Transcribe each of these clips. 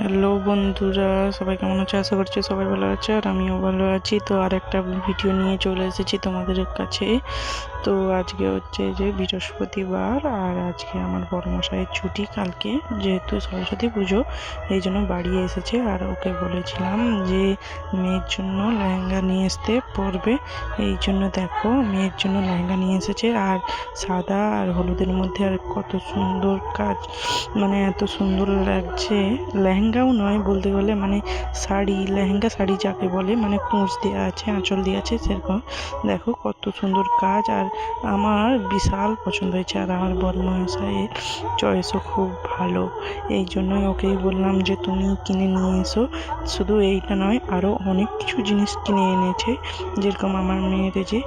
Hello বন্ধুরা, সবাই কেমন আছে? আশা করছি সবাই ভালো আছে আর আমিও ভালো আছি। তো আর একটা ভিডিও নিয়ে চলে এসেছি তোমাদের কাছে। তো আজকে হচ্ছে যে বৃহস্পতিবার আর আজকে আমার বড়মশাইয়ের ছুটি কালকে, যেহেতু সরস্বতী পুজো এই জন্য বাড়ি এসেছে। আর ওকে বলেছিলাম যে মেয়ের জন্য লেহেঙ্গা নিয়ে আসতে পরবে, এই জন্য দেখো মেয়ের জন্য লেহেঙ্গা নিয়ে এসেছে। আর সাদা আর হলুদের মধ্যে আর কত সুন্দর কাজ, মানে এত সুন্দর লাগছে। লেহেঙ্গাও নয় বলতে গেলে, মানে শাড়ি, লেহেঙ্গা শাড়ি যাকে বলে, মানে কুঁচ দেওয়া আছে, আঁচল দেওয়া আছে সেরকম। দেখো কত সুন্দর কাজ, আর আমার বিশাল পছন্দ হয়েছে। আর আমার বড়মশাইয়ের চয়েসও খুব ভালো, এই জন্যই ওকেই বললাম যে তুমি কিনে নিয়ে এসো। শুধু এইটা নয়, আরও অনেক কিছু জিনিস কিনে এনেছে, যেরকম আমার মেয়ের যে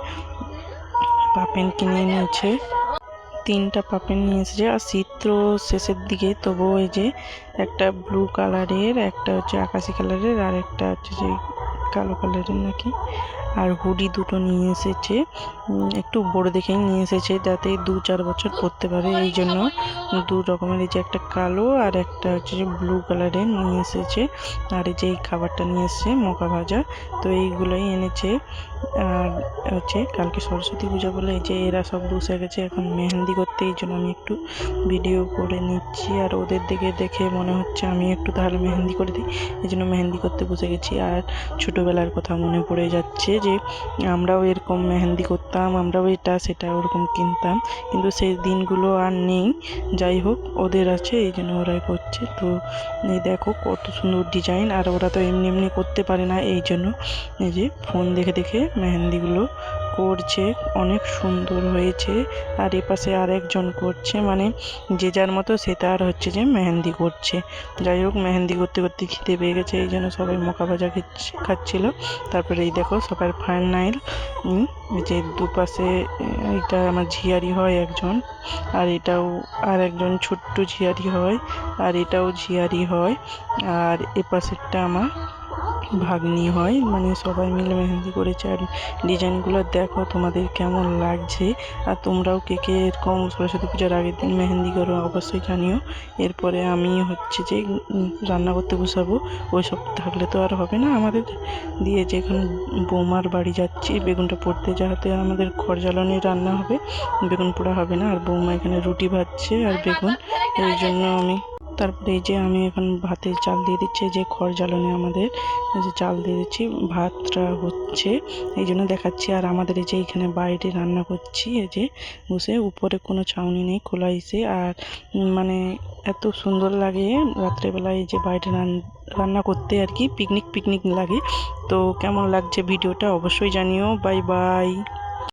পাপেন কিনে এনেছে, 3টা পাপেন নিয়ে এসেছে। আর শীত তো শেষের দিকে, তবুও এই যে একটা ব্লু কালারের, একটা হচ্ছে আকাশি কালারের, আর একটা হচ্ছে যে কালো কালারের নাকি। আর হুডি দুটো নিয়ে এসেছে, একটু বড় দেখেই নিয়ে এসেছে যাতে 2-4 বছর পরতে পারে, এই জন্য 2 রকমের, এই যে একটা কালো আর একটা হচ্ছে যে ব্লু কালারের নিয়ে এসেছে। আর এই যে এই খাবারটা নিয়ে এসেছে মকা ভাজা, তো এইগুলোই এনেছে। আর হচ্ছে কালকে সরস্বতী পূজা বলে এই যে এরা সব বসে গেছে এখন মেহেন্দি করতে, এই জন্য আমি একটু ভিডিও করে নিচ্ছি। আর ওদের দিকে দেখে মনে হচ্ছে আমি একটু তাহলে মেহেন্দি করে দিই, এই জন্য মেহেন্দি করতে বসে গেছি। আর ছোটোবেলার কথা মনে পড়ে যাচ্ছে যে আমরাও এরকম মেহেন্দি করতাম, আমরাও এটা সেটা ওরকম কিনতাম, কিন্তু সেই দিনগুলো আর নেই। যাই হোক, ওদের আছে এই জন্য ওরাই করছে। তো এই দেখো কত সুন্দর ডিজাইন, আর ওরা তো এমনি এমনি করতে পারে না, এই জন্য এই যে ফোন দেখে দেখে মেহেন্দিগুলো করছে, অনেক সুন্দর হয়েছে। আর এপাশে আর একজন করছে, মানে যে যার মতো সে তার হচ্ছে যে মেহেন্দি করছে। যাই হোক, মেহেন্দি করতে করতে খিদে পেয়ে গেছে, এই জন্য সবাই মকা ভাজা খাচ্ছিল। তারপরে এই দেখো সবার ফাইনাল, এই যে দুপাশে, এটা আমার ঝিয়ারি হয় একজন, আর এটাও আর একজন ছোট্ট ঝিয়ারি হয়, আর এটাও ঝিয়ারি হয়, আর এপাশেরটা আমার ভাগ্নি হয়। মানে সবাই মিলে মেহেন্দি করেছে। আর ডিজাইনগুলো দেখো তোমাদের কেমন লাগছে, আর তোমরাও কে কে এরকম সরস্বতী পূজার আগের দিন মেহেন্দি করো অবশ্যই জানিও। এরপরে আমি হচ্ছে যে রান্না করতে বসাবো, ওইসব থাকলে তো আর হবে না আমাদের দিয়ে। যে এখন বৌমার বাড়ি যাচ্ছি বেগুনটা পোড়তে, যাতে আমাদের খড় জ্বালানি রান্না হবে, বেগুন পোড়া হবে না। আর বৌমা এখানে রুটি ভাজছে আর বেগুন, এই জন্য আমি, তারপরে এই যে আমি এখন ভাতের চাল দিয়ে দিচ্ছি, যে খড় জ্বালানি আমাদের, এই যে চাল দিয়ে দিচ্ছি, ভাতটা হচ্ছে এই জন্য দেখাচ্ছি। আর আমাদের এই যে এখানে বাইরে রান্না করছি, এই যে বসে, উপরে কোনো ছাউনি নেই, খোলা ইসে। আর মানে এত সুন্দর লাগে রাত্রেবেলায় এই যে বাইরে রান্না করতে, আর কি পিকনিক পিকনিক লাগে। তো কেমন লাগছে ভিডিওটা অবশ্যই জানিও। Bye bye.